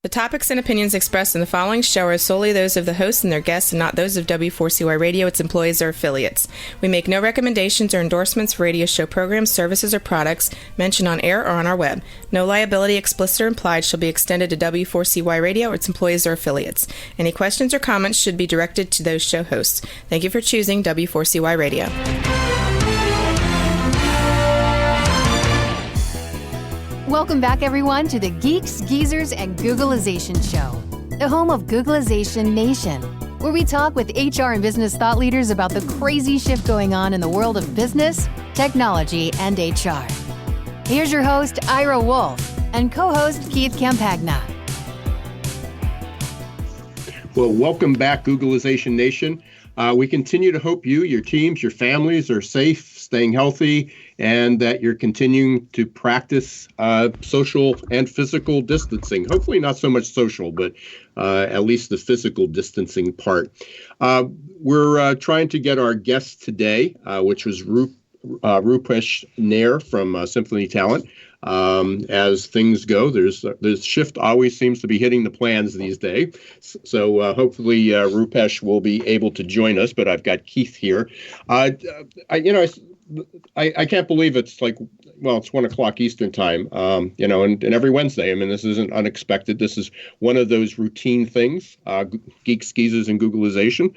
The topics and opinions expressed in the following show are solely those of the host and their guests and not those of W4CY Radio, its employees, or affiliates. We make no recommendations or endorsements for radio show programs, services, or products mentioned on air or on our web. No liability, explicit or implied, shall be extended to W4CY Radio or its employees or affiliates. Any questions or comments should be directed to those show hosts. Thank you for choosing W4CY Radio. Welcome back, everyone, to the Geeks, Geezers, and Googlization Show, the home of Googlization Nation, where we talk with HR and business thought leaders about the crazy shift going on in the world of business, technology, and HR. Here's your host, Ira Wolf, and co-host Keith Campagna. Well, welcome back, Googlization Nation. We continue to hope you, your teams, your families are safe, staying healthy, and that you're continuing to practice social and physical distancing. Hopefully not so much social, but at least the physical distancing part. We're trying to get our guest today, which was Rupesh Nair from Symphony Talent. As things go, there's shift always seems to be hitting the plans these days. So hopefully Rupesh will be able to join us. But I've got Keith here. I can't believe it's like, well, it's 1 o'clock Eastern time. And every Wednesday. I mean, this isn't unexpected. This is one of those routine things, Geeks, Geezers, and Googlization,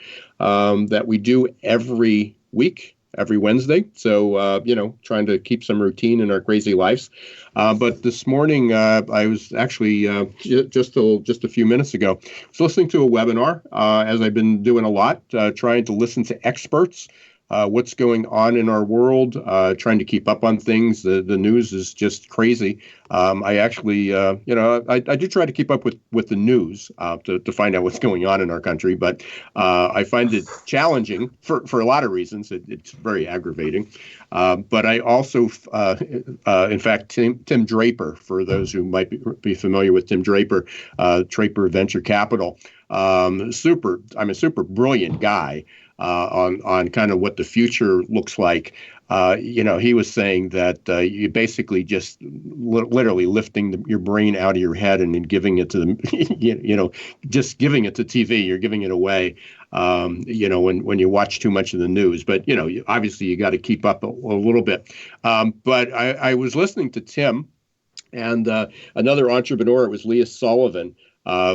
that we do every week. Every Wednesday. So, trying to keep some routine in our crazy lives. But this morning, I was actually just a few minutes ago, I was listening to a webinar, as I've been doing a lot, trying to listen to experts, what's going on in our world, trying to keep up on things. The news is just crazy. I actually, I do try to keep up with the news to find out what's going on in our country, but I find it challenging for a lot of reasons. It's very aggravating. But I also, in fact, Tim Draper, for those who might be familiar with Tim Draper, Draper Venture Capital, I'm a super brilliant guy. On kind of what the future looks like. He was saying that you basically just literally lifting your brain out of your head and then giving it to just giving it to TV. You're giving it away, when you watch too much of the news. But, obviously you got to keep up a little bit. But I was listening to Tim and another entrepreneur. It was Leah Sullivan.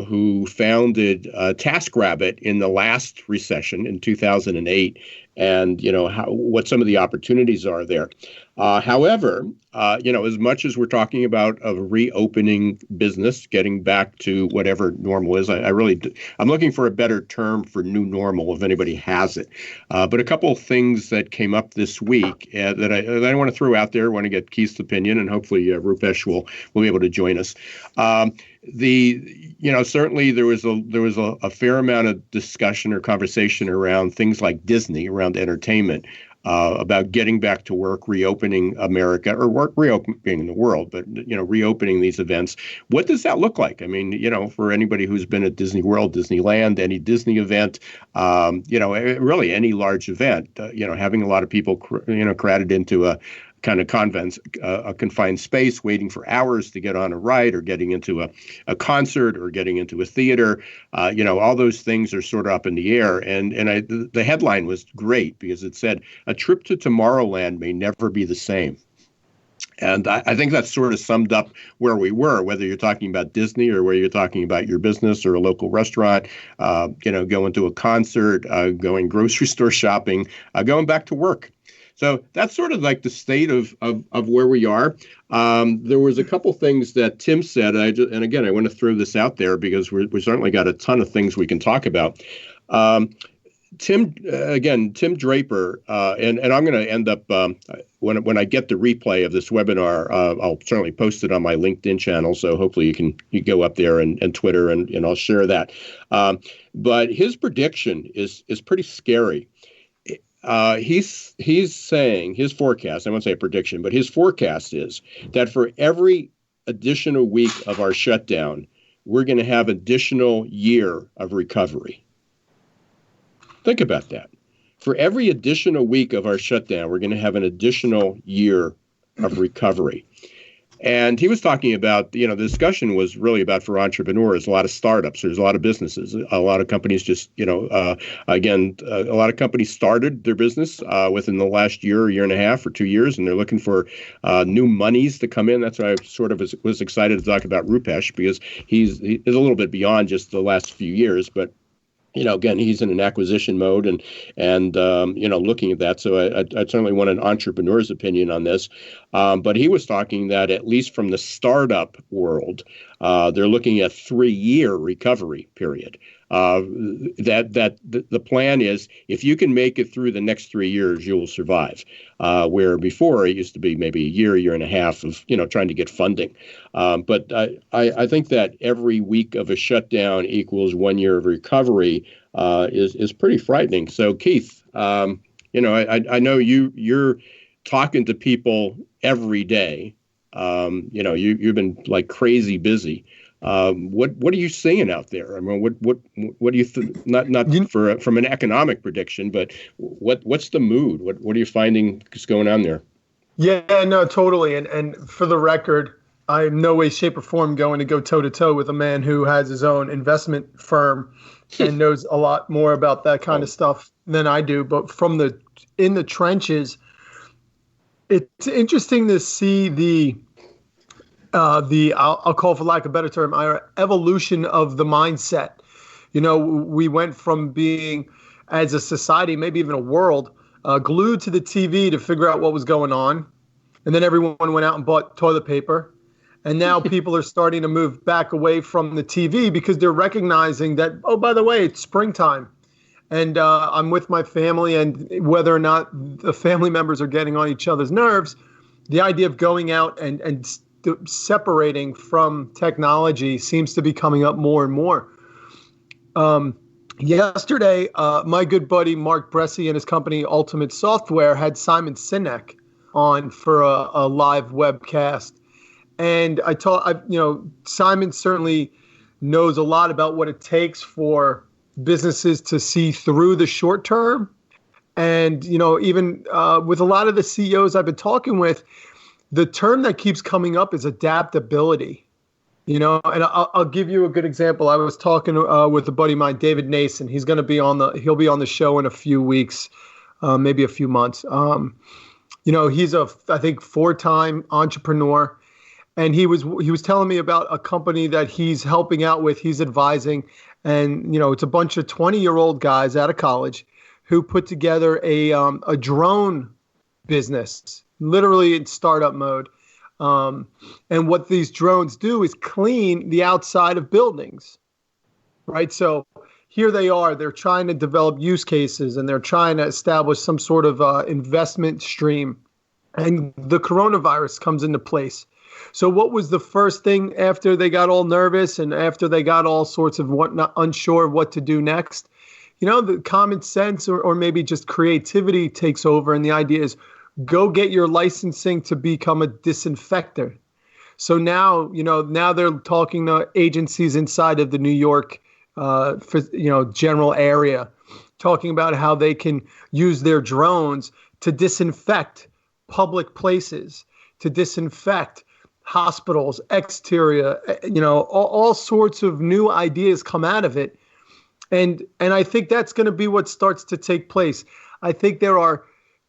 Who founded TaskRabbit in the last recession in 2008, and what some of the opportunities are there. However, as much as we're talking about a reopening business, getting back to whatever normal is, I'm looking for a better term for new normal if anybody has it. But a couple of things that came up this week that I want to throw out there. I want to get Keith's opinion, and hopefully Rupesh will be able to join us. Certainly there was a fair amount of discussion or conversation around things like Disney, around entertainment, about getting back to work, reopening America, or reopening the world, but reopening these events. What does that look like? I mean, for anybody who's been at Disney World, Disneyland, any Disney event, really any large event, having a lot of people, crowded into a kind of a confined space, waiting for hours to get on a ride, or getting into a concert, or getting into a theater. All those things are sort of up in the air. And the headline was great because it said, "A trip to Tomorrowland may never be the same." And I think that sort of summed up where we were, whether you're talking about Disney or whether you're talking about your business or a local restaurant, going to a concert, going grocery store shopping, going back to work. So that's sort of like the state of where we are. There was a couple things that Tim said, and again, I want to throw this out there because we certainly got a ton of things we can talk about. Tim Draper, and I'm going to end up, when I get the replay of this webinar, I'll certainly post it on my LinkedIn channel. So hopefully you go up there and Twitter, and I'll share that. But his prediction is pretty scary. He's saying his forecast, I won't say a prediction, but his forecast is that for every additional week of our shutdown, we're going to have additional year of recovery. Think about that. For every additional week of our shutdown, we're going to have an additional year of recovery. And he was talking about, the discussion was really about for entrepreneurs, a lot of startups, there's a lot of businesses, a lot of companies just, a lot of companies started their business within the last year and a half or 2 years, and they're looking for new monies to come in. That's why I sort of was excited to talk about Rupesh, because he is a little bit beyond just the last few years, but again, he's in an acquisition mode and looking at that. So I certainly want an entrepreneur's opinion on this. But he was talking that at least from the startup world, they're looking at 3-year recovery period. That the plan is if you can make it through the next 3 years, you will survive. Where before it used to be maybe a year and a half of trying to get funding. But I think that every week of a shutdown equals 1 year of recovery is pretty frightening. So Keith, I know you're talking to people every day. You've been like crazy busy. What are you seeing out there? I mean, what do you not from an economic prediction, but what's the mood? What are you finding is going on there? Yeah, no, totally. And for the record, I in no way, shape, or form going to go toe to toe with a man who has his own investment firm and knows a lot more about that kind of stuff than I do. But in the trenches, it's interesting to see the I'll call, for lack of a better term, our evolution of the mindset. We went from being, as a society, maybe even a world, glued to the TV to figure out what was going on. And then everyone went out and bought toilet paper. And now people are starting to move back away from the TV because they're recognizing that, oh, by the way, it's springtime. And I'm with my family, and whether or not the family members are getting on each other's nerves, the idea of going out and separating from technology seems to be coming up more and more. Yesterday, my good buddy Mark Bresci and his company Ultimate Software had Simon Sinek on for a live webcast. And Simon certainly knows a lot about what it takes for businesses to see through the short term. And, even with a lot of the CEOs I've been talking with, the term that keeps coming up is adaptability, and I'll give you a good example. I was talking with a buddy of mine, David Nason. He'll be on the show in a few weeks, maybe a few months. He's I think 4-time entrepreneur, and he was telling me about a company that he's helping out with, he's advising, and it's a bunch of 20-year-old guys out of college who put together a drone business, literally in startup mode. And what these drones do is clean the outside of buildings, right? So here they are, they're trying to develop use cases, and they're trying to establish some sort of investment stream. And the coronavirus comes into place. So what was the first thing after they got all nervous and after they got all sorts of unsure of what to do next? The common sense or maybe just creativity takes over, and the idea is, go get your licensing to become a disinfector. So now they're talking to agencies inside of the New York, general area, talking about how they can use their drones to disinfect public places, to disinfect hospitals, exterior, all sorts of new ideas come out of it. And I think that's going to be what starts to take place. I think there are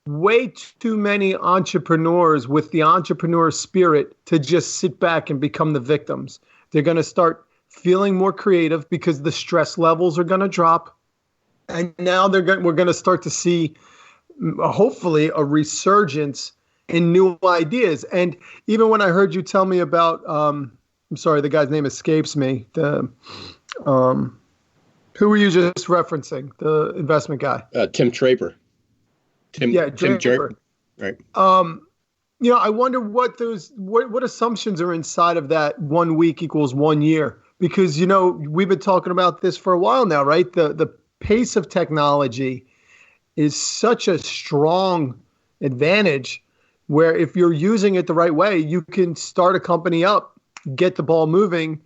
way too many entrepreneurs with the entrepreneur spirit to just sit back and become the victims. They're going to start feeling more creative because the stress levels are going to drop. And now we're going to start to see, hopefully, a resurgence in new ideas. And even when I heard you tell me about, I'm sorry, the guy's name escapes me. Who were you just referencing? The investment guy? Tim Draper. Tim Draper. Right. I wonder what assumptions are inside of that 1 week equals 1 year, because, we've been talking about this for a while now, right? The pace of technology is such a strong advantage where if you're using it the right way, you can start a company up, get the ball moving,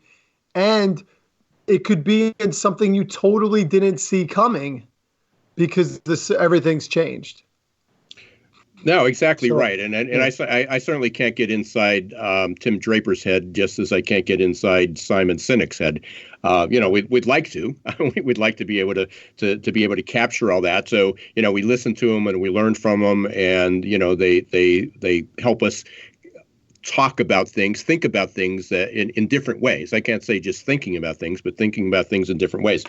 and it could be in something you totally didn't see coming because everything's changed. No, exactly So, right. And yeah. I certainly can't get inside Tim Draper's head, just as I can't get inside Simon Sinek's head. We'd like to. We'd like to be able to be able to capture all that. So, we listen to them and we learn from them, and they help us talk about things, think about things in different ways. I can't say just thinking about things, but thinking about things in different ways.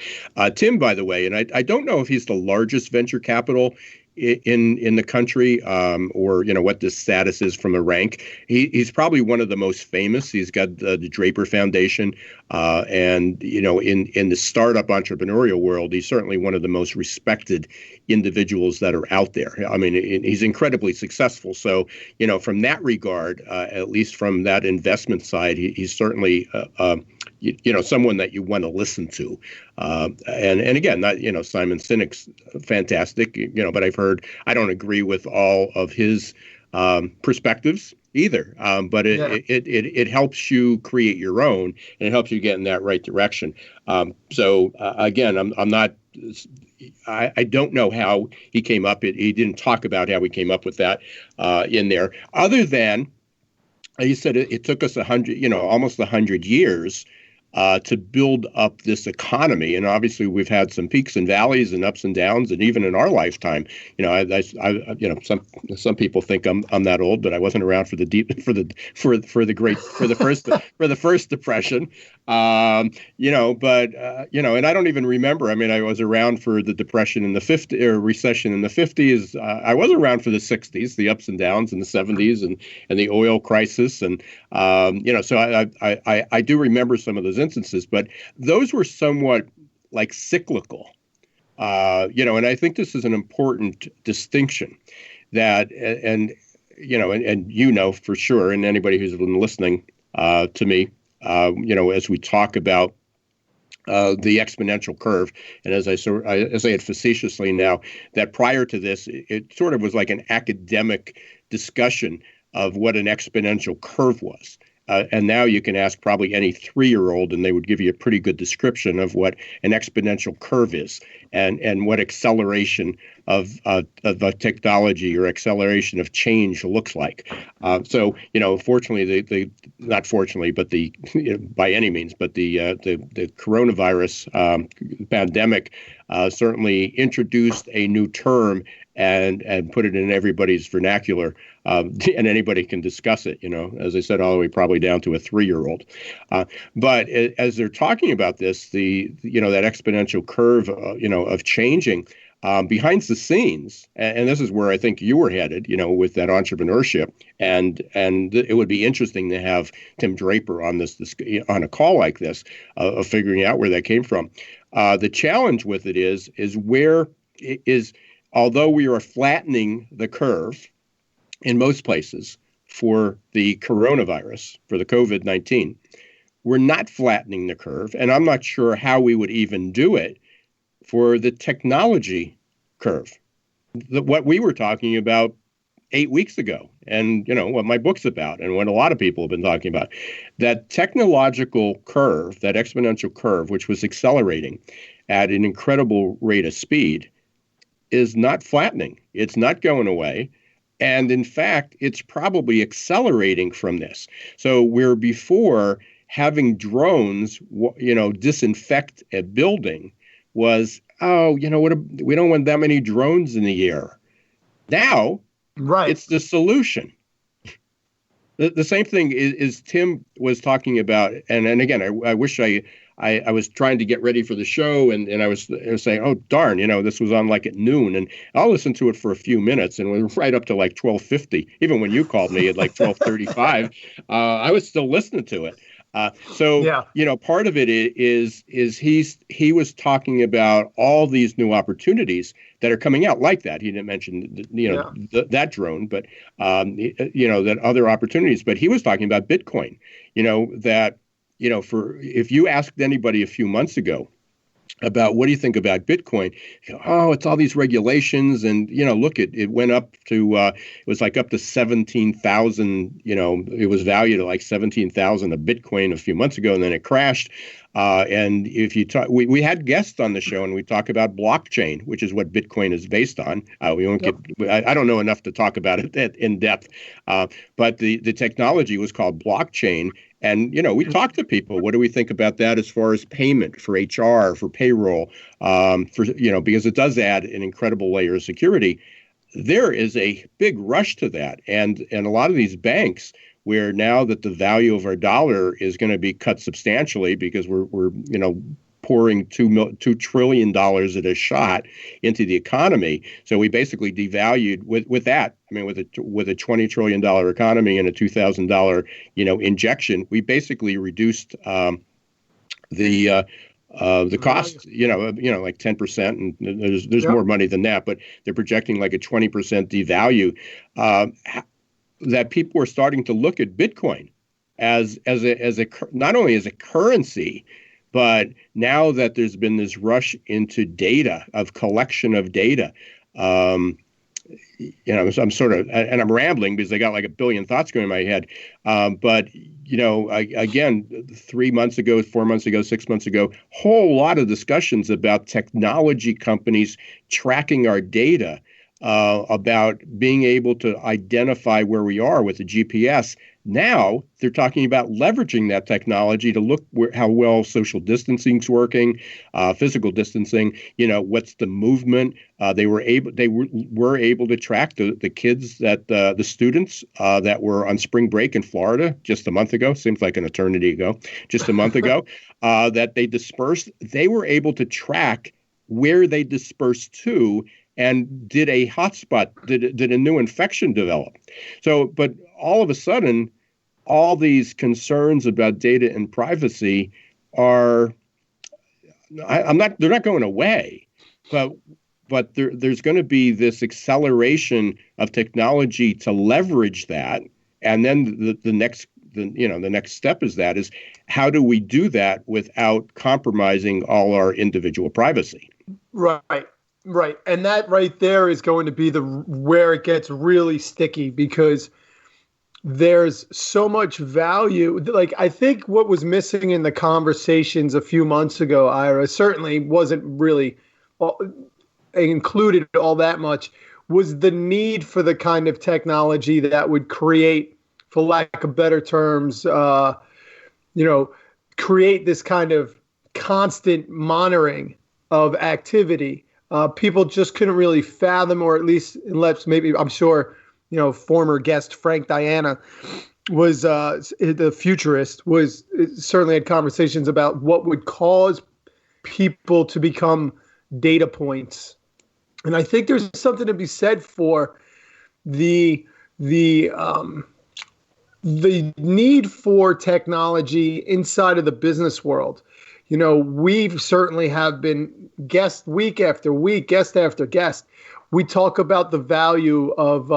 Tim, by the way, and I don't know if he's the largest venture capital in the country, or what the status is from a rank. He's probably one of the most famous. He's got the Draper Foundation, and in the startup entrepreneurial world, he's certainly one of the most respected individuals that are out there. I mean, he's incredibly successful. So from that regard, at least from that investment side, he's certainly someone that you want to listen to. And again, not, Simon Sinek's fantastic, but I don't agree with all of his perspectives either. But it helps you create your own, and it helps you get in that right direction. So again, I'm not. I don't know how he came up. He didn't talk about how he came up with that in there, other than he said it took us almost 100 years to build up this economy. And obviously we've had some peaks and valleys and ups and downs, and even in our lifetime, some people think I'm that old, but I wasn't around for the first depression. And I don't even remember. I mean, I was around for the depression in the 50s, or recession in the 50s. I was around for the 60s, the ups and downs in the 70s, and the oil crisis, and so I do remember some of those instances, but those were somewhat like cyclical, and I think this is an important distinction that, and for sure, and anybody who's been listening to me, as we talk about the exponential curve, and as I say it facetiously now, that prior to this, it sort of was like an academic discussion of what an exponential curve was. And now you can ask probably any 3-year-old, and they would give you a pretty good description of what an exponential curve is, and what acceleration of a technology or acceleration of change looks like. So fortunately, not fortunately, but by any means, but the coronavirus pandemic certainly introduced a new term and put it in everybody's vernacular, and anybody can discuss it, as I said, all the way probably down to a 3-year-old. But as they're talking about this, that exponential curve, of changing, behind the scenes, and this is where I think you were headed, with that entrepreneurship, and it would be interesting to have Tim Draper on this on a call like this, of figuring out where that came from. The challenge with it is where it is. Although we are flattening the curve in most places for the coronavirus, for the COVID-19, we're not flattening the curve. And I'm not sure how we would even do it for the technology curve, what we were talking about 8 weeks ago, and what my book's about, and what a lot of people have been talking about. That technological curve, that exponential curve, which was accelerating at an incredible rate of speed, is not flattening. It's not going away. And in fact, it's probably accelerating from this. So where before having drones, disinfect a building was, we don't want that many drones in the air. Now, right, it's the solution. The same thing is Tim was talking about, and again, I wish I was trying to get ready for the show, and I was saying, oh, darn, this was on like at noon, and I'll listen to it for a few minutes, and we were right up to like 12:50. Even when you called me at like 12:35, I was still listening to it. Part of it is he was talking about all these new opportunities that are coming out like that. He didn't mention, that drone, but, that other opportunities. But he was talking about Bitcoin, if you asked anybody a few months ago, about what do you think about Bitcoin? Oh, it's all these regulations, and look, it went up to it was like up to 17,000. It was valued at like 17,000 a Bitcoin a few months ago, and then it crashed. And if you talk, we had guests on the show, and we talk about blockchain, which is what Bitcoin is based on. We won't get. I don't know enough to talk about it in depth, but the technology was called blockchain. And, we talk to people. What do we think about that as far as payment for HR, for payroll, because it does add an incredible layer of security. There is a big rush to that. And a lot of these banks, where now that the value of our dollar is going to be cut substantially because we're pouring $2 trillion at a shot into the economy. So we basically devalued with that. I mean, with a $20 trillion economy and a $2,000 injection, we basically reduced the cost, like 10%, and there's more money than that, but they're projecting like a 20% devalue. That people are starting to look at Bitcoin as a not only as a currency, but now that there's been this rush into data, of collection of data, I'm sort of, and I'm rambling because I got like a billion thoughts going in my head. But again, 3 months ago, 4 months ago, 6 months ago, whole lot of discussions about technology companies tracking our data, about being able to identify where we are with the GPS. Now they're talking about leveraging that technology to look how well social distancing's working, physical distancing. What's the movement? They were able to track the kids the students that were on spring break in Florida just a month ago. Seems like an eternity ago. Just a month ago, that they dispersed. They were able to track where they dispersed to, and did a hotspot, did a new infection develop. So, but all of a sudden, all these concerns about data and privacy they're not going away, but there's going to be this acceleration of technology to leverage that. And then the next step is how do we do that without compromising all our individual privacy? Right. And that right there is going to be where it gets really sticky, because there's so much value. Like, I think what was missing in the conversations a few months ago, Ira, certainly wasn't really included all that much, was the need for the kind of technology that would create, for lack of better terms, create this kind of constant monitoring of activity. People just couldn't really fathom, or at least, unless maybe, I'm sure, former guest Frank Diana was the futurist, certainly had conversations about what would cause people to become data points. And I think there's something to be said for the need for technology inside of the business world. We've certainly have been guest week after week, guest after guest. We talk about the value of,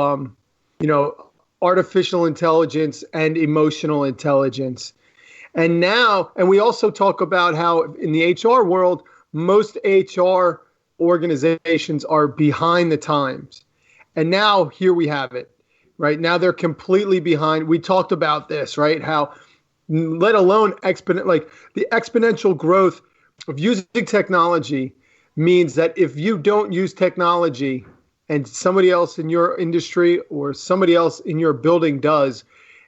artificial intelligence and emotional intelligence. And we also talk about how in the HR world, most HR organizations are behind the times. And now here we have it, right? Now they're completely behind. We talked about this, right? How, let alone the exponential growth of using technology means that if you don't use technology and somebody else in your industry or somebody else in your building does,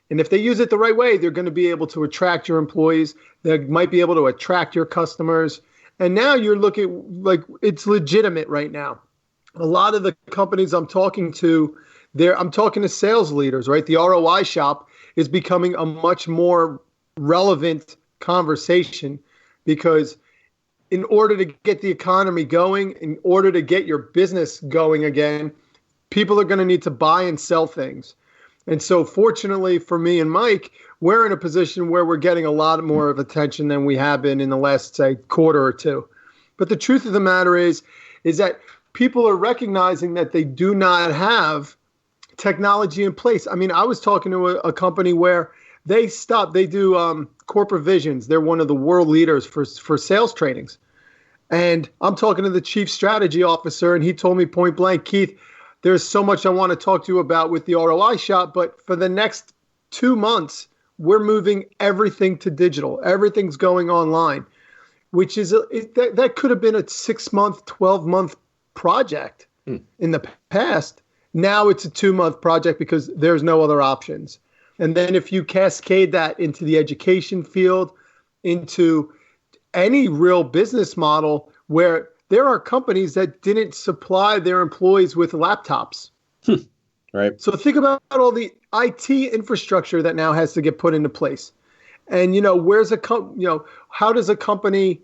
and if they use it the right way, they're going to be able to attract your employees. They might be able to attract your customers. And now you're looking like it's legitimate right now. A lot of the companies I'm talking to, I'm talking to sales leaders, right? The ROI shop is becoming a much more relevant conversation, because in order to get the economy going, in order to get your business going again, people are going to need to buy and sell things. And so fortunately for me and Mike, we're in a position where we're getting a lot more of attention than we have been in the last, say, quarter or two. But the truth of the matter is that people are recognizing that they do not have technology in place. I mean, I was talking to a company where they do corporate visions. They're one of the world leaders for sales trainings. And I'm talking to the chief strategy officer, and he told me point blank, Keith, there's so much I want to talk to you about with the ROI shop, but for the next 2 months, we're moving everything to digital. Everything's going online, which is that could have been a 6-month, 12-month project in the past. Now it's a 2-month project because there's no other options. And then if you cascade that into the education field, into any real business model where there are companies that didn't supply their employees with laptops. Right. So think about all the IT infrastructure that now has to get put into place. And, how does a company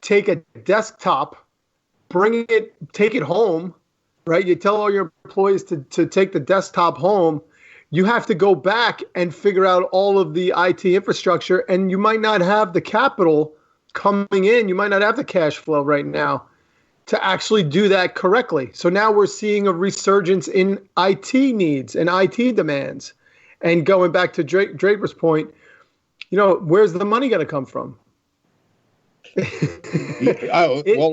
take a desktop, take it home, right? You tell all your employees to take the desktop home. You have to go back and figure out all of the IT infrastructure, and you might not have the capital coming in. You might not have the cash flow right now to actually do that correctly. So now we're seeing a resurgence in IT needs and IT demands. And going back to Draper's point, where's the money going to come from? Well,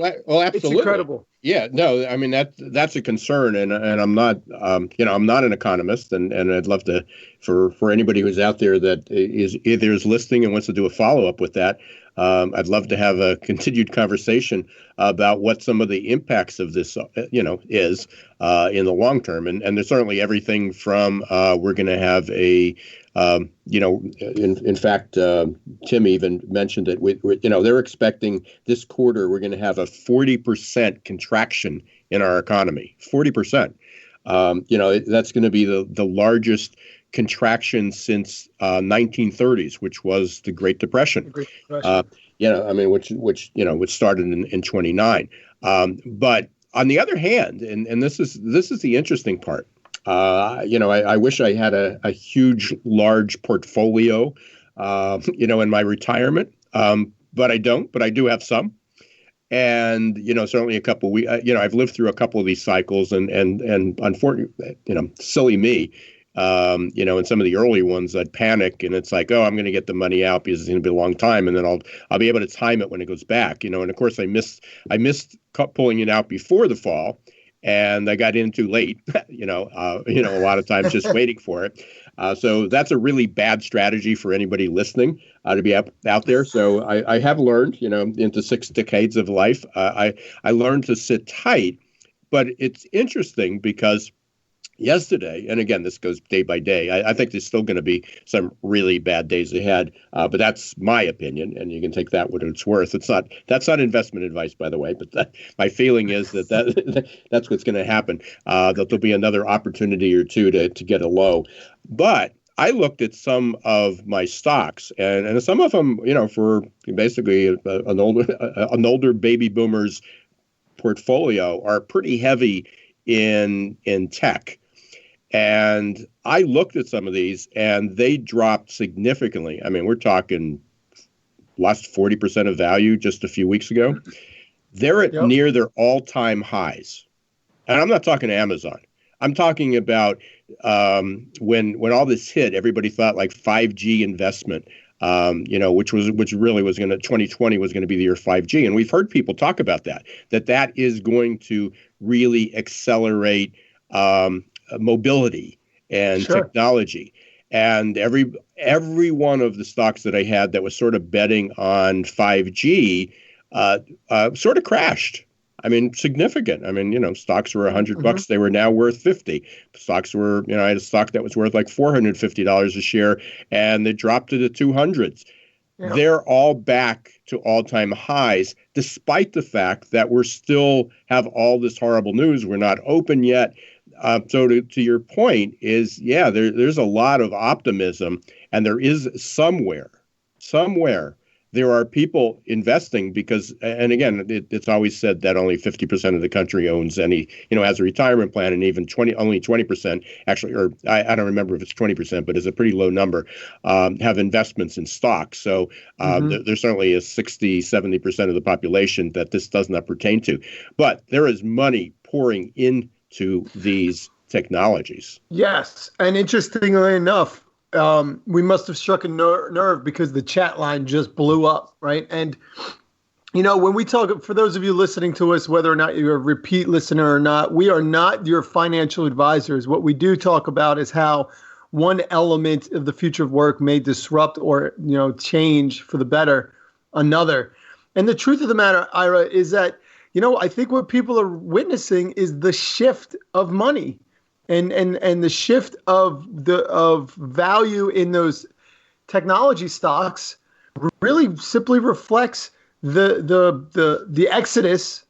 absolutely. It's incredible. Yeah, no, I mean that's a concern, and I'm not, I'm not an economist, and I'd love to, for anybody who's out there that is either listening and wants to do a follow up with that, I'd love to have a continued conversation about what some of the impacts of this, is in the long term, and there's certainly everything from we're going to have a in fact, Tim even mentioned that they're expecting this quarter we're going to have a 40% contraction in our economy. 40%. That's going to be the largest contraction since 1930s, which was the Great Depression. Which started in 29. But on the other hand, and this is the interesting part. I wish I had a huge, large portfolio, in my retirement, but I don't. But I do have some, and certainly a couple. I've lived through a couple of these cycles, and unfortunately, silly me, in some of the early ones, I'd panic, and it's like, oh, I'm going to get the money out because it's going to be a long time, and then I'll be able to time it when it goes back, And of course, I missed pulling it out before the fall. And I got in too late, a lot of times just waiting for it. So that's a really bad strategy for anybody listening to be out there. So I have learned, into 6 decades of life, I learned to sit tight. But it's interesting because yesterday, and again, this goes day by day, I think there's still going to be some really bad days ahead, but that's my opinion, and you can take that what it's worth. That's not investment advice, by the way, but my feeling is that's what's going to happen, that there'll be another opportunity or two to get a low. But I looked at some of my stocks, and some of them, for basically an older baby boomers portfolio are pretty heavy in tech. And I looked at some of these, and they dropped significantly. I mean, we're talking lost 40% of value just a few weeks ago. They're at near their all-time highs. And I'm not talking Amazon. I'm talking about when all this hit, everybody thought like 5G investment, which really was going to 2020 was going to be the year 5G. And we've heard people talk about that is going to really accelerate mobility and technology. And every one of the stocks that I had that was sort of betting on 5G sort of crashed. I mean, significant. I mean, stocks were $100. They were now worth 50. Stocks were, I had a stock that was worth like $450 a share, and they dropped to the 200s. Yeah. They're all back to all-time highs, despite the fact that we're still have all this horrible news. We're not open yet. So to your point is, there's a lot of optimism, and there is somewhere there are people investing because, and again, it's always said that only 50% of the country owns any, has a retirement plan, and even only 20% actually, or I don't remember if it's 20%, but it's a pretty low number, have investments in stocks. So there's certainly a 60, 70% of the population that this does not pertain to. But there is money pouring into these technologies. Yes. And interestingly enough, we must have struck a nerve because the chat line just blew up, right? And, when we talk, for those of you listening to us, whether or not you're a repeat listener or not, we are not your financial advisors. What we do talk about is how one element of the future of work may disrupt or, change for the better another. And the truth of the matter, Ira, is that, I think what people are witnessing is the shift of money and the shift of value in those technology stocks really simply reflects the exodus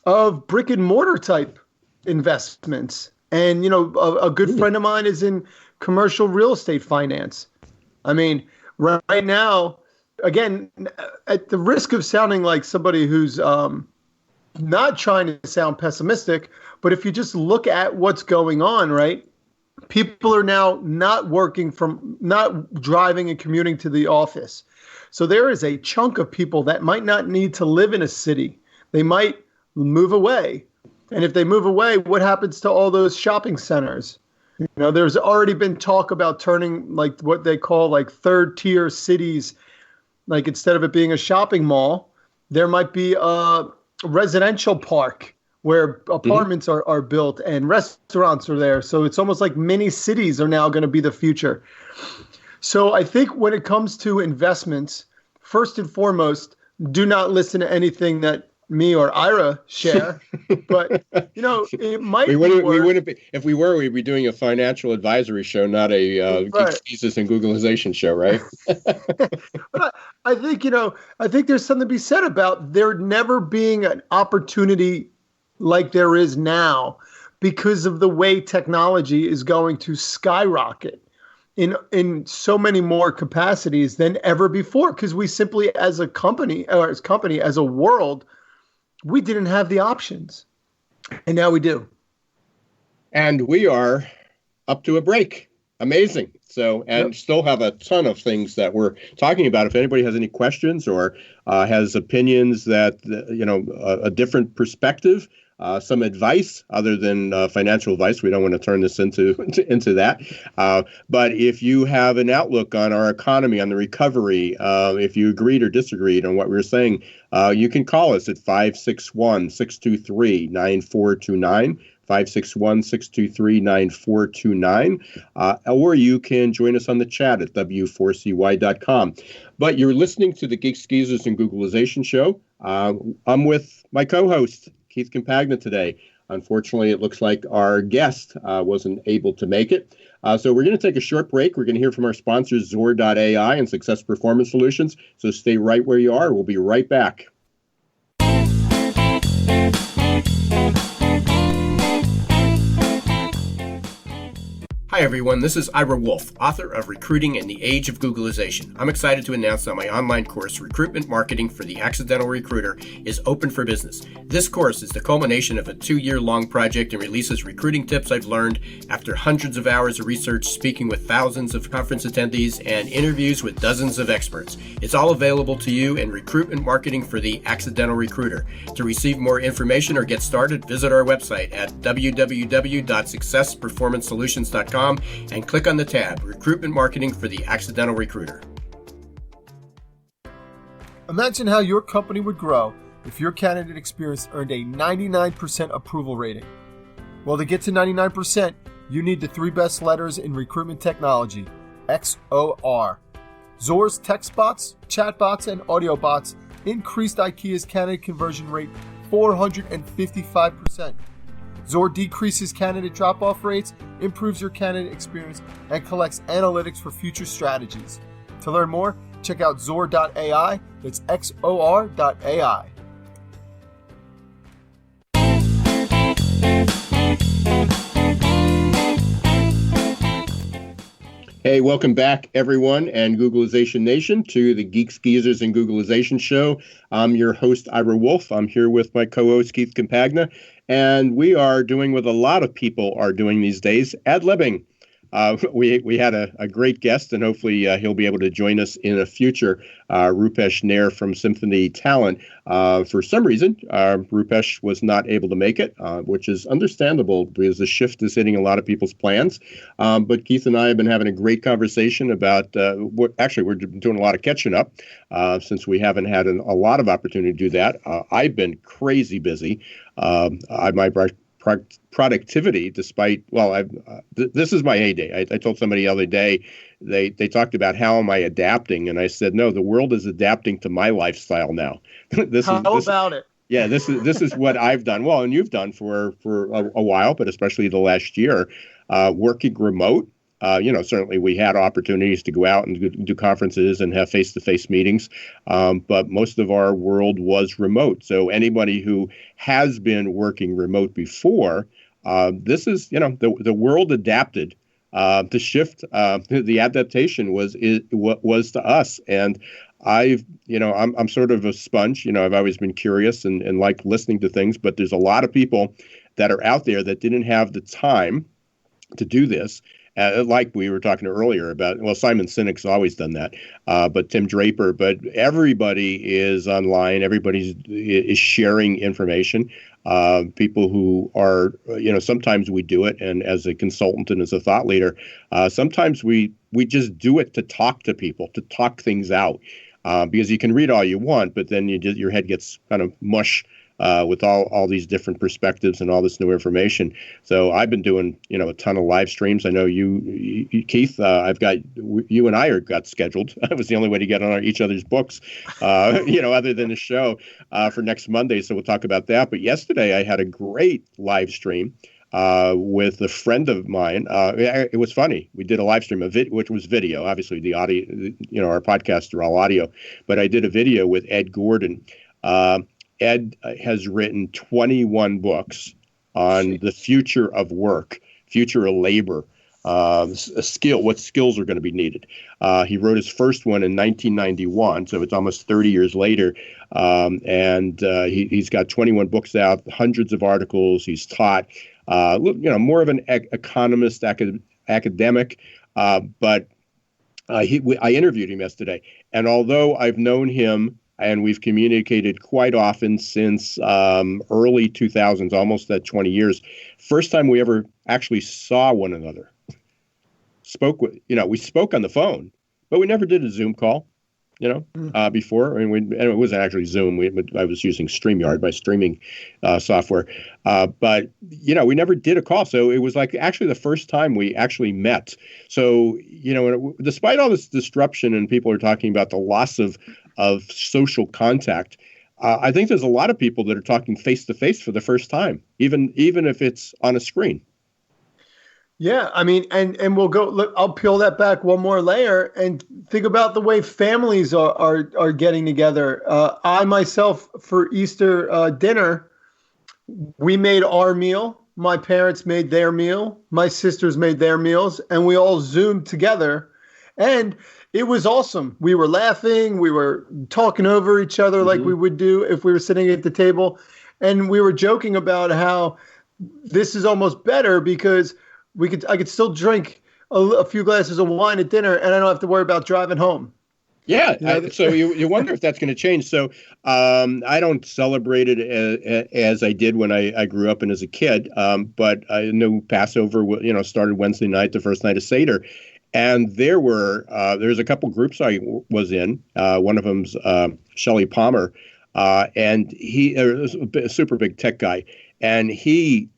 of brick and mortar type investments. And, a good friend of mine is in commercial real estate finance. I mean, right now, again, at the risk of sounding like somebody who's not trying to sound pessimistic, but if you just look at what's going on, right? People are now not driving and commuting to the office. So there is a chunk of people that might not need to live in a city. They might move away. And if they move away, what happens to all those shopping centers? There's already been talk about turning like what they call like third tier cities. Like instead of it being a shopping mall, there might be a residential park where apartments are built and restaurants are there. So it's almost like mini cities are now going to be the future. So I think when it comes to investments, first and foremost, do not listen to anything that me or Ira share. But, it might we wouldn't be, if we were, we'd be doing a financial advisory show, not a Geeks, Geezers, and Googleization show, right? But I think there's something to be said about there never being an opportunity like there is now because of the way technology is going to skyrocket in so many more capacities than ever before. Because we simply, as a company, as a world, we didn't have the options. And now we do. And we are up to a break. Amazing. So, and still have a ton of things that we're talking about. If anybody has any questions or has opinions that, a different perspective, some advice other than financial advice. We don't want to turn this into that. But if you have an outlook on our economy, on the recovery, if you agreed or disagreed on what we were saying, you can call us at 561-623-9429. 561-623-9429, or you can join us on the chat at w4cy.com. But you're listening to the Geeks, Geezers, and Googleization show. I'm with my co-host, Keith Campagna, today. Unfortunately, it looks like our guest wasn't able to make it. So we're going to take a short break. We're going to hear from our sponsors, Zor.ai and Success Performance Solutions. So stay right where you are. We'll be right back. Hi everyone, this is Ira Wolf, author of Recruiting in the Age of Googleization. I'm excited to announce that my online course, Recruitment Marketing for the Accidental Recruiter, is open for business. This course is the culmination of a 2-year-long project and releases recruiting tips I've learned after hundreds of hours of research, speaking with thousands of conference attendees, and interviews with dozens of experts. It's all available to you in Recruitment Marketing for the Accidental Recruiter. To receive more information or get started, visit our website at www.successperformancesolutions.com and click on the tab Recruitment Marketing for the Accidental Recruiter. Imagine how your company would grow if your candidate experience earned a 99% approval rating. Well, to get to 99%, you need the 3 best letters in recruitment technology, XOR. Zor's text bots, chat bots, and audio bots increased IKEA's candidate conversion rate 455%. Zor decreases candidate drop-off rates, improves your candidate experience, and collects analytics for future strategies. To learn more, check out Zor.ai. That's XOR.ai. Hey, welcome back, everyone, and Googleization Nation to the Geeks, Geezers, and Googleization show. I'm your host, Ira Wolf. I'm here with my co-host, Keith Campagna, and we are doing what a lot of people are doing these days, ad-libbing. we had a great guest, and hopefully he'll be able to join us in a future. Rupesh Nair from Symphony Talent. For some reason, Rupesh was not able to make it, which is understandable because the shift is hitting a lot of people's plans. But Keith and I have been having a great conversation about we're doing a lot of catching up since we haven't had a lot of opportunity to do that. I've been crazy busy. My productivity, despite, this is my heyday. I told somebody the other day, they talked about how am I adapting, and I said, no, the world is adapting to my lifestyle now. How about it? Yeah, this is what I've done. Well, and you've done for a while, but especially the last year, working remote. Certainly we had opportunities to go out and do conferences and have face-to-face meetings, but most of our world was remote. So anybody who has been working remote before, this is, the world adapted. The shift, the adaptation was to us. And I'm sort of a sponge. I've always been curious and like listening to things, but there's a lot of people that are out there that didn't have the time to do this. Like we were talking earlier about, Simon Sinek's always done that, but Tim Draper, but everybody is online. Everybody is sharing information. People who are, sometimes we do it, and as a consultant and as a thought leader, sometimes we just do it to talk to people, to talk things out, because you can read all you want, but then your head gets kind of mush. With all these different perspectives and all this new information. So I've been doing, a ton of live streams. I know you Keith, I've got, you and I got scheduled. It was the only way to get on each other's books, other than the show for next Monday. So we'll talk about that. But yesterday I had a great live stream with a friend of mine. It was funny. We did a live stream, which was video. Obviously the audio, our podcasts are all audio, but I did a video with Ed Gordon. Ed has written 21 books on the future of work, future of labor, what skills are going to be needed. He wrote his first one in 1991, so it's almost 30 years later. And he's got 21 books out, hundreds of articles. He's taught, more of an economist, academic, but I interviewed him yesterday. And although I've known him and we've communicated quite often since early 2000s, almost at 20 years. First time we ever actually saw one another. We spoke on the phone, but we never did a Zoom call, before. And it wasn't actually Zoom. I was using StreamYard, my streaming software. But we never did a call. So it was like actually the first time we actually met. So, despite all this disruption and people are talking about the loss of social contact, I think there's a lot of people that are talking face to face for the first time, even if it's on a screen. Yeah, I mean, and we'll go. Look, I'll peel that back one more layer and think about the way families are getting together. I myself, for Easter dinner, we made our meal. My parents made their meal. My sisters made their meals, and we all Zoomed together, and it was awesome. We were laughing. We were talking over each other like we would do if we were sitting at the table. And we were joking about how this is almost better because I could still drink a few glasses of wine at dinner and I don't have to worry about driving home. Yeah. So you wonder if that's going to change. So I don't celebrate it as I did when I grew up and as a kid. But I know Passover, started Wednesday night, the first night of Seder. And there's a couple groups I was in. One of them's Shelley Palmer, and he was a super big tech guy, and he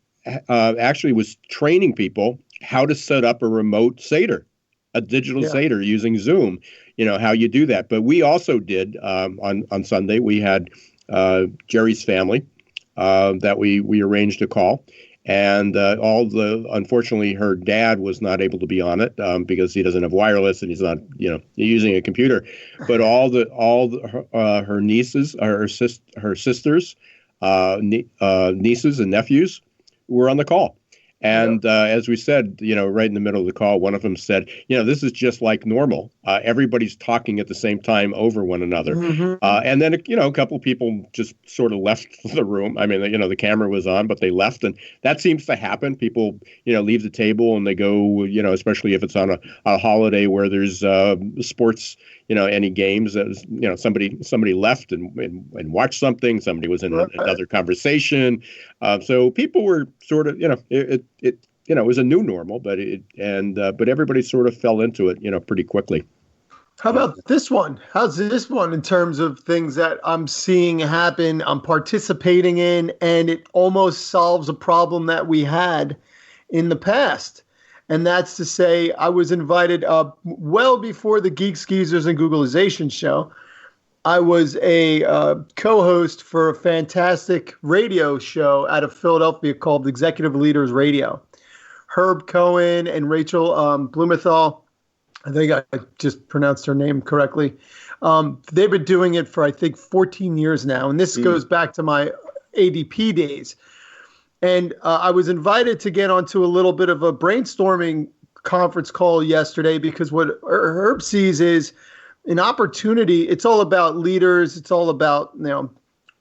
actually was training people how to set up a remote Seder, a digital Seder using Zoom. How you do that. But we also did on Sunday. We had Jerry's family that we arranged a call. And unfortunately, her dad was not able to be on it because he doesn't have wireless and he's not, using a computer. But her nieces, her sisters, nieces and nephews were on the call. And as we said, right in the middle of the call, one of them said, this is just like normal. Everybody's talking at the same time over one another. And then, a couple of people just sort of left the room. I mean, the camera was on, but they left. And that seems to happen. People, leave the table and they go, especially if it's on a holiday where there's sports, any games, somebody left and watched something. Somebody was in another conversation. So people were sort of, it was a new normal, but everybody sort of fell into it, pretty quickly. How about this one? How's this one in terms of things that I'm seeing happen, I'm participating in, and it almost solves a problem that we had in the past? And that's to say, I was invited well before the Geeks, Geezers, and Googleization show. I was a co-host for a fantastic radio show out of Philadelphia called Executive Leaders Radio. Herb Cohen and Rachel Blumenthal, I think I just pronounced her name correctly. They've been doing it for, I think, 14 years now. And this goes back to my ADP days. And I was invited to get onto a little bit of a brainstorming conference call yesterday because what Herb sees is an opportunity. It's all about leaders. It's all about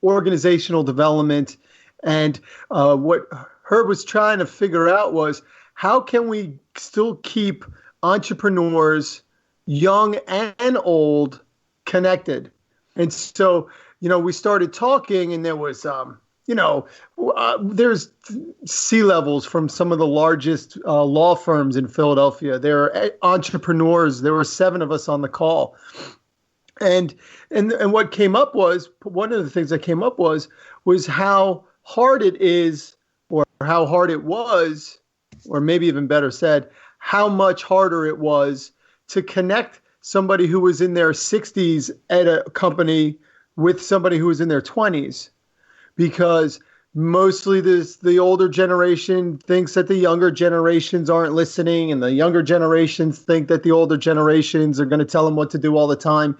organizational development. And what Herb was trying to figure out was how can we still keep entrepreneurs, young and old, connected? And so, we started talking, and there was there's C-levels from some of the largest law firms in Philadelphia. There are entrepreneurs. There were 7 of us on the call. And what came up was, one of the things that came up was how hard it is, or how hard it was, or maybe even better said, how much harder it was to connect somebody who was in their 60s at a company with somebody who was in their 20s. Because mostly the older generation thinks that the younger generations aren't listening, and the younger generations think that the older generations are going to tell them what to do all the time.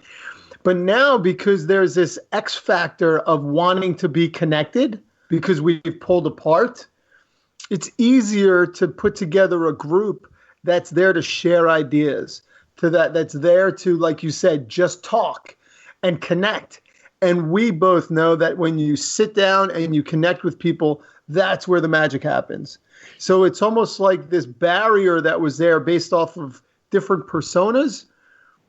But now, because there's this X factor of wanting to be connected, because we've pulled apart, it's easier to put together a group that's there to share ideas, that's there to, like you said, just talk and connect. And we both know that when you sit down and you connect with people, that's where the magic happens. So it's almost like this barrier that was there based off of different personas.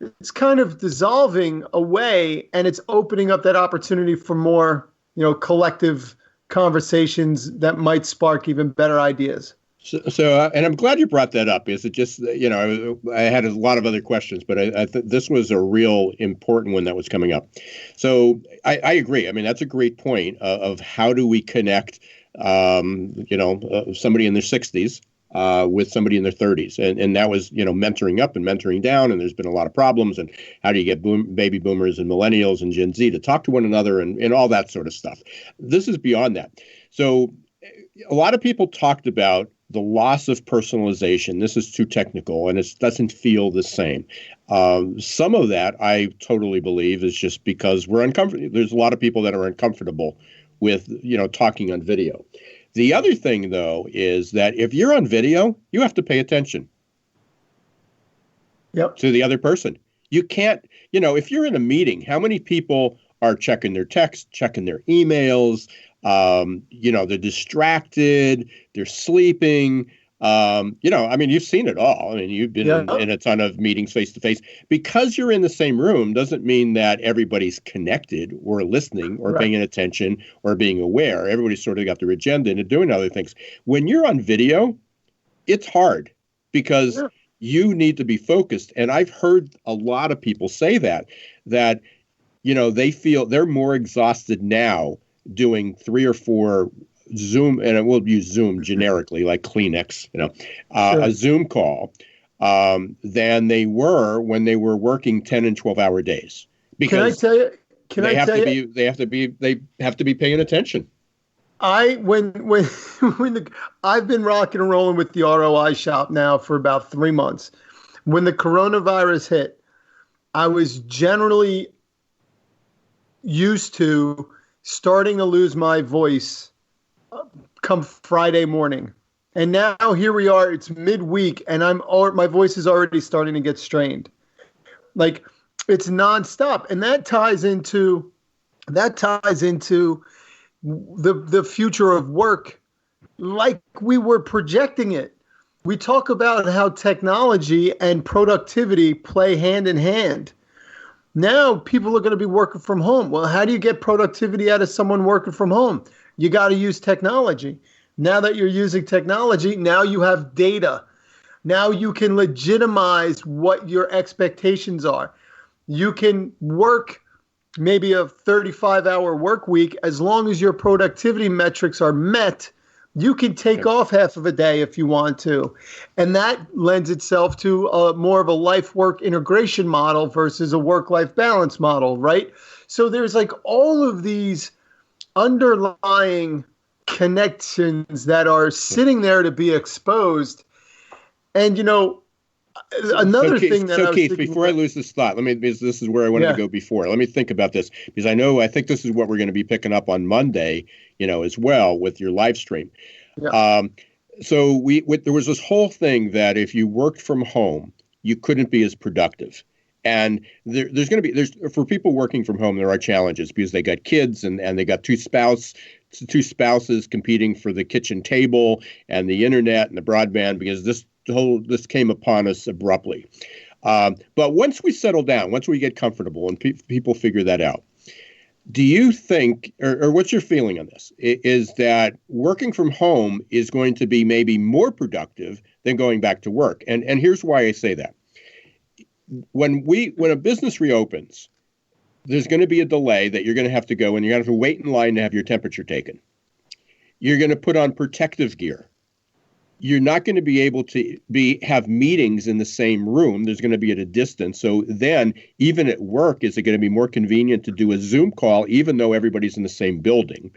It's kind of dissolving away, and it's opening up that opportunity for more, collective conversations that might spark even better ideas. So, and I'm glad you brought that up, because it just, I had a lot of other questions, but I this was a real important one that was coming up. So I agree. I mean, that's a great point of how do we connect, somebody in their 60s with somebody in their 30s. And that was, mentoring up and mentoring down. And there's been a lot of problems. And how do you get baby boomers and millennials and Gen Z to talk to one another and all that sort of stuff? This is beyond that. So a lot of people talked about the loss of personalization. This is too technical, and it doesn't feel the same. Some of that, I totally believe, is just because we're uncomfortable. There's a lot of people that are uncomfortable with, talking on video. The other thing, though, is that if you're on video, you have to pay attention to the other person. You can't, if you're in a meeting, how many people are checking their texts, checking their emails? They're distracted, they're sleeping. You've seen it all. I mean, you've been in a ton of meetings face to face. Because you're in the same room doesn't mean that everybody's connected or listening or paying attention or being aware. Everybody's sort of got their agenda and doing other things. When you're on video, it's hard because you need to be focused. And I've heard a lot of people say that they feel they're more exhausted now doing 3 or 4 Zoom, and we'll use Zoom generically, like Kleenex, a Zoom call, than they were when they were working 10 and 12-hour days. Because they have to be paying attention. I've been rocking and rolling with the ROI shop now for about 3 months. When the coronavirus hit, I was generally used to starting to lose my voice come Friday morning. And now here we are, it's midweek, and my voice is already starting to get strained. Like, it's nonstop. And that ties into the future of work like we were projecting it. We talk about how technology and productivity play hand in hand. Now people are going to be working from home. Well, how do you get productivity out of someone working from home? You got to use technology. Now that you're using technology, now you have data. Now you can legitimize what your expectations are. You can work maybe a 35-hour work week. As long as your productivity metrics are met, you can take off half of a day if you want to. And that lends itself to more of a life-work integration model versus a work-life balance model, right? So there's like all of these underlying connections that are sitting there to be exposed. And, another thing that I was Keith, thinking before I lose this thought, because this is where I wanted to go before. Let me think about this, because I think this is what we're going to be picking up on Monday, as well with your live stream. Yeah. So there was this whole thing that if you worked from home, you couldn't be as productive. And there's for people working from home, there are challenges because they got kids and they got two spouses competing for the kitchen table and the internet and the broadband, because this came upon us abruptly. But once we settle down, once we get comfortable and people figure that out, do you think, or what's your feeling on this, is that working from home is going to be maybe more productive than going back to work? And here's why I say that. When a business reopens, there's going to be a delay that you're going to have to go and you're going to have to wait in line to have your temperature taken. You're going to put on protective gear. You're not going to be able to have meetings in the same room. There's going to be at a distance. So then, even at work, is it going to be more convenient to do a Zoom call, even though everybody's in the same building?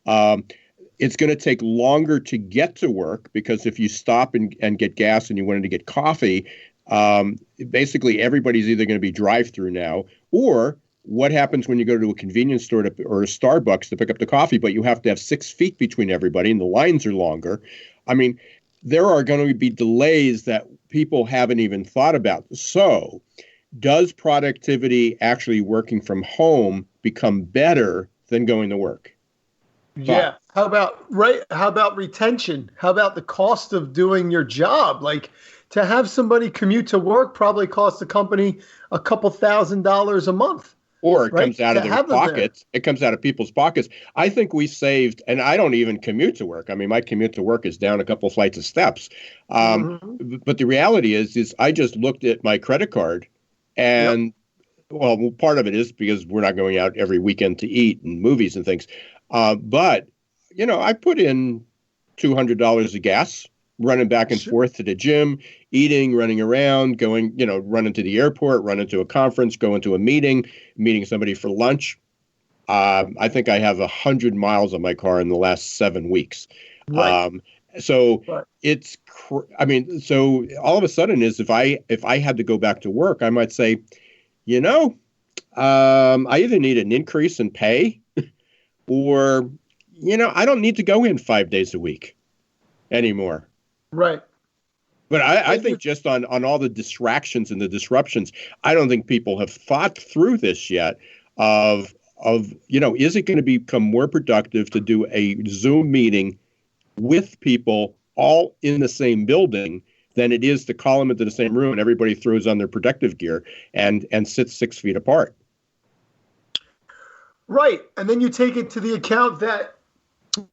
It's going to take longer to get to work, because if you stop and get gas and you wanted to get coffee, basically everybody's either going to be drive-through now, or what happens when you go to a convenience store or a Starbucks to pick up the coffee, but you have to have 6 feet between everybody and the lines are longer. I mean, there are going to be delays that people haven't even thought about. So does productivity actually working from home become better than going to work? Yeah. How about retention? How about the cost of doing your job? Like, to have somebody commute to work probably costs the company a couple $1,000s a month. Or it comes out of their pockets. It comes out of people's pockets. I think we saved, and I don't even commute to work. I mean, my commute to work is down a couple flights of steps. But the reality is I just looked at my credit card, and well, part of it is because we're not going out every weekend to eat and movies and things. But I put in $200 of gas, running back and forth to the gym, eating, running around, going, running to the airport, running to a conference, going to a meeting somebody for lunch. I think I have 100 miles on my car in the last 7 weeks. Right. So all of a sudden is if I had to go back to work, I might say, I either need an increase in pay or, I don't need to go in 5 days a week anymore. Right. But I think just on all the distractions and the disruptions, I don't think people have thought through this yet of is it going to become more productive to do a Zoom meeting with people all in the same building than it is to call them into the same room and everybody throws on their protective gear and sits 6 feet apart. Right. And then you take it to the account that,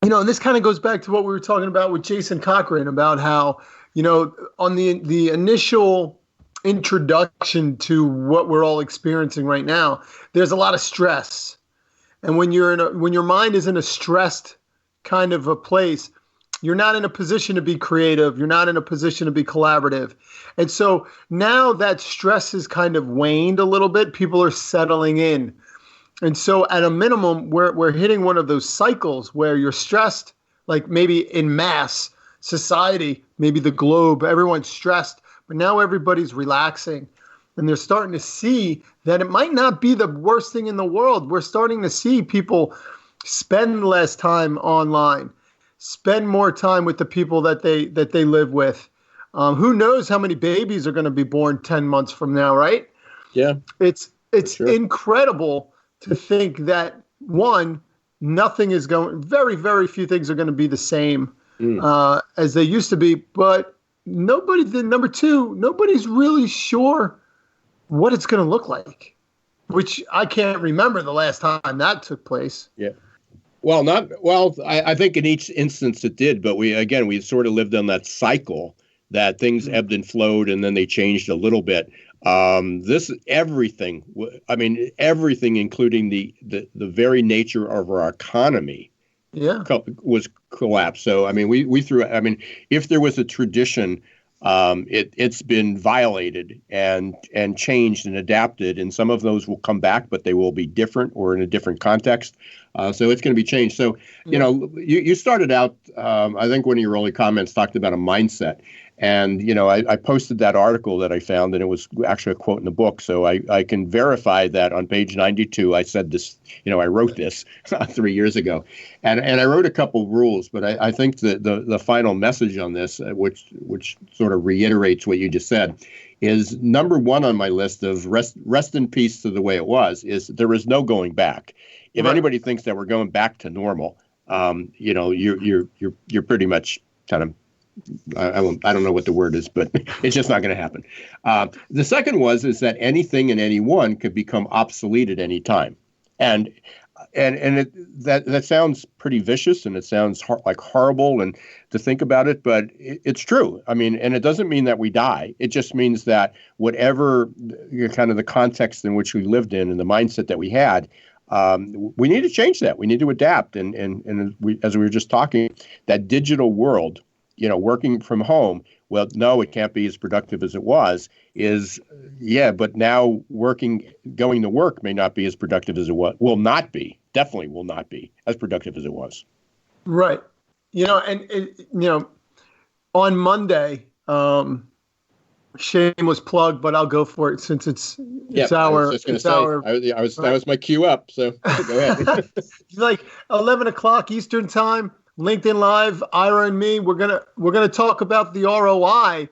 and this kind of goes back to what we were talking about with Jason Cochran about how, on the initial introduction to what we're all experiencing right now, there's a lot of stress. And when your mind is in a stressed kind of a place, you're not in a position to be creative. You're not in a position to be collaborative. And so now that stress has kind of waned a little bit, people are settling in. And so at a minimum, we're hitting one of those cycles where you're stressed, like maybe in mass society, maybe the globe, everyone's stressed, but now everybody's relaxing. And they're starting to see that it might not be the worst thing in the world. We're starting to see people spend less time online, spend more time with the people that they live with. Who knows how many babies are going to be born 10 months from now, right? Yeah. It's sure. incredible to think that, one, nothing is going, very, very few things are going to be the same as they used to be. But number two, nobody's really sure what it's going to look like, which I can't remember the last time that took place. Yeah. I think in each instance it did, but we sort of lived on that cycle that things ebbed and flowed, and then they changed a little bit. Everything, including the very nature of our economy, was collapsed. So, if there was a tradition, it's been violated and changed and adapted, and some of those will come back, but they will be different or in a different context. So it's going to be changed. So, you started out, I think one of your early comments talked about a mindset. And, I posted that article that I found, and it was actually a quote in the book. So I can verify that on page 92, I said this, I wrote this 3 years ago. And I wrote a couple rules, but I think that the final message on this, which sort of reiterates what you just said, is number one on my list of rest in peace to the way it was, is there is no going back. If anybody thinks that we're going back to normal, you're pretty much kind of, I don't know what the word is, but it's just not going to happen. The second is that anything and anyone could become obsolete at any time, and that sounds pretty vicious, and it sounds like horrible, and to think about it, but it's true. And it doesn't mean that we die. It just means that whatever kind of the context in which we lived in and the mindset that we had, we need to change that. We need to adapt, and as we were just talking, that digital world. Working from home, well, no, it can't be as productive as it was, but now going to work may not be as productive as it was, definitely will not be as productive as it was. Right. On Monday, shameless plug, but I'll go for it since it's our. That was my cue up, so go ahead. Like 11 o'clock Eastern time. LinkedIn Live, Ira and me, we're gonna talk about the ROI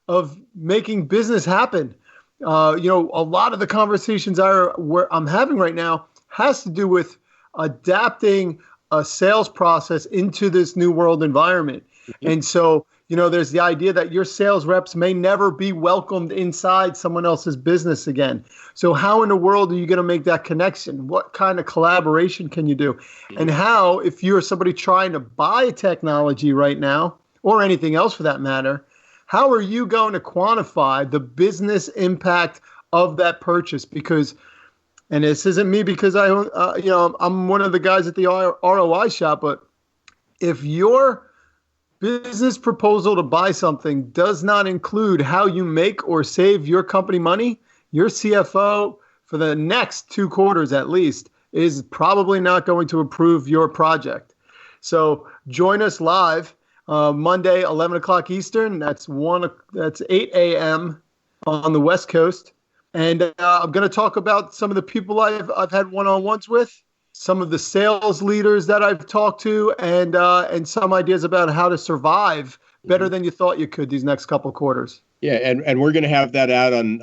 of making business happen. A lot of the conversations I'm having right now has to do with adapting a sales process into this new world environment. Mm-hmm. And so, there's the idea that your sales reps may never be welcomed inside someone else's business again. So how in the world are you going to make that connection? What kind of collaboration can you do? Mm-hmm. And how, if you're somebody trying to buy technology right now, or anything else for that matter, how are you going to quantify the business impact of that purchase? Because, and this isn't me because I'm one of the guys at the ROI shop, but if your business proposal to buy something does not include how you make or save your company money, your CFO for the next 2 quarters at least is probably not going to approve your project. So join us live Monday, 11 o'clock Eastern. That's 8 a.m. on the West Coast. And I'm going to talk about some of the people I've had one-on-ones with, some of the sales leaders that I've talked to, and some ideas about how to survive better than you thought you could these next couple quarters. Yeah, and we're going to have that out on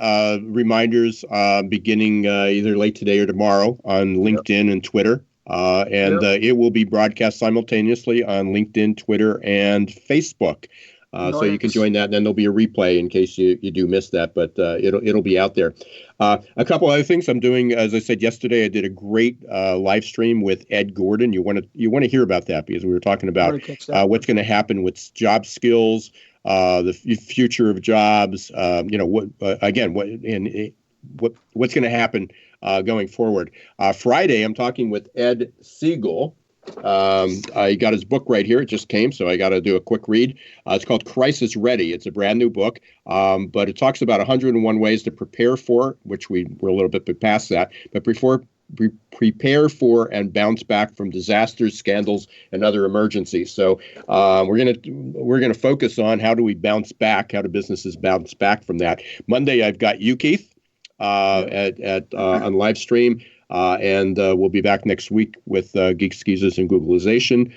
reminders beginning either late today or tomorrow on LinkedIn and Twitter. It will be broadcast simultaneously on LinkedIn, Twitter, and Facebook. Nice. So you can join that, and then there'll be a replay in case you do miss that, but it'll be out there. A couple other things I'm doing, as I said yesterday, I did a great live stream with Ed Gordon. You want to hear about that because we were talking about what's going to happen with job skills, the future of jobs. What's going to happen going forward. Friday, I'm talking with Ed Siegel. I got his book right here. It just came, so I got to do a quick read. It's called Crisis Ready. It's a brand new book, but it talks about 101 ways to prepare for, which we're a little bit past that, but prepare for and bounce back from disasters, scandals, and other emergencies. So we're gonna focus on how do we bounce back, how do businesses bounce back from that. Monday, I've got you, Keith, on live stream. And we'll be back next week with Geeks, Geezers, and Googleization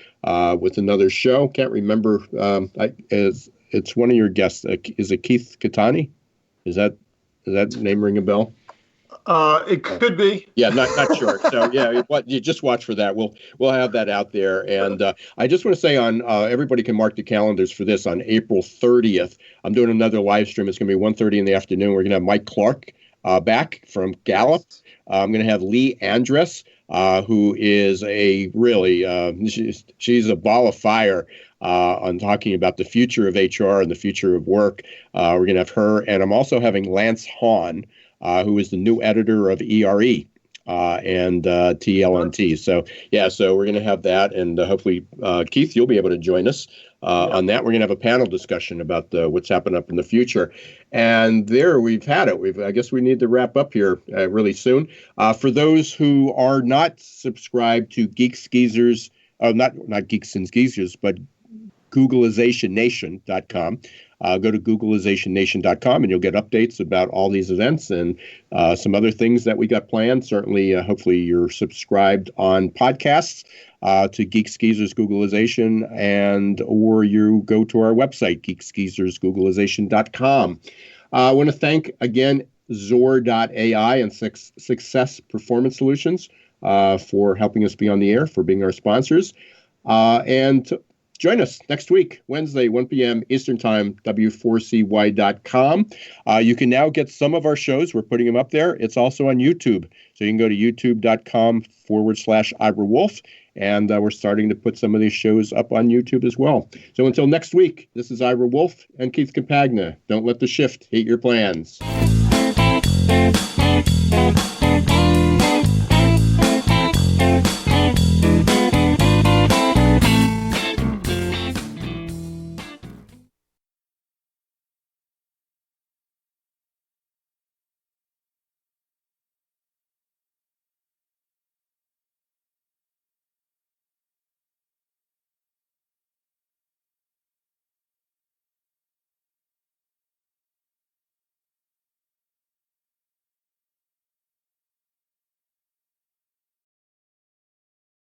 with another show. Can't remember. It's one of your guests. Is it Keith Katani? Does that name ring a bell? It could be. Yeah, not sure. So yeah, you just watch for that. We'll have that out there. And I just want to say everybody can mark the calendars for this on April 30th. I'm doing another live stream. It's going to be 1:30 in the afternoon. We're going to have Mike Clark back from Gallup. I'm going to have Lee Andress, who is a really she's a ball of fire on talking about the future of HR and the future of work. We're going to have her, and I'm also having Lance Hahn, who is the new editor of ERE and TLNT. So we're going to have that, and hopefully, Keith, you'll be able to join us on that. We're going to have a panel discussion about what's happening up in the future. And there we've had it. I guess we need to wrap up here really soon. For those who are not subscribed to Geeks Geezers, not Geeks and Geezers, but Googleizationnation.com. Go to Googleizationnation.com and you'll get updates about all these events and some other things that we got planned. Certainly, hopefully you're subscribed on podcasts to Geeks, Geezers, Googleization, or you go to our website, geeksgeezersgoogleization.com. I want to thank, again, Zor.ai and Success Performance Solutions for helping us be on the air, for being our sponsors. And join us next week, Wednesday, 1 p.m. Eastern Time, W4CY.com. You can now get some of our shows. We're putting them up there. It's also on YouTube. So you can go to youtube.com/Ira Wolf. And we're starting to put some of these shows up on YouTube as well. So until next week, this is Ira Wolf and Keith Campagna. Don't let the shift hate your plans.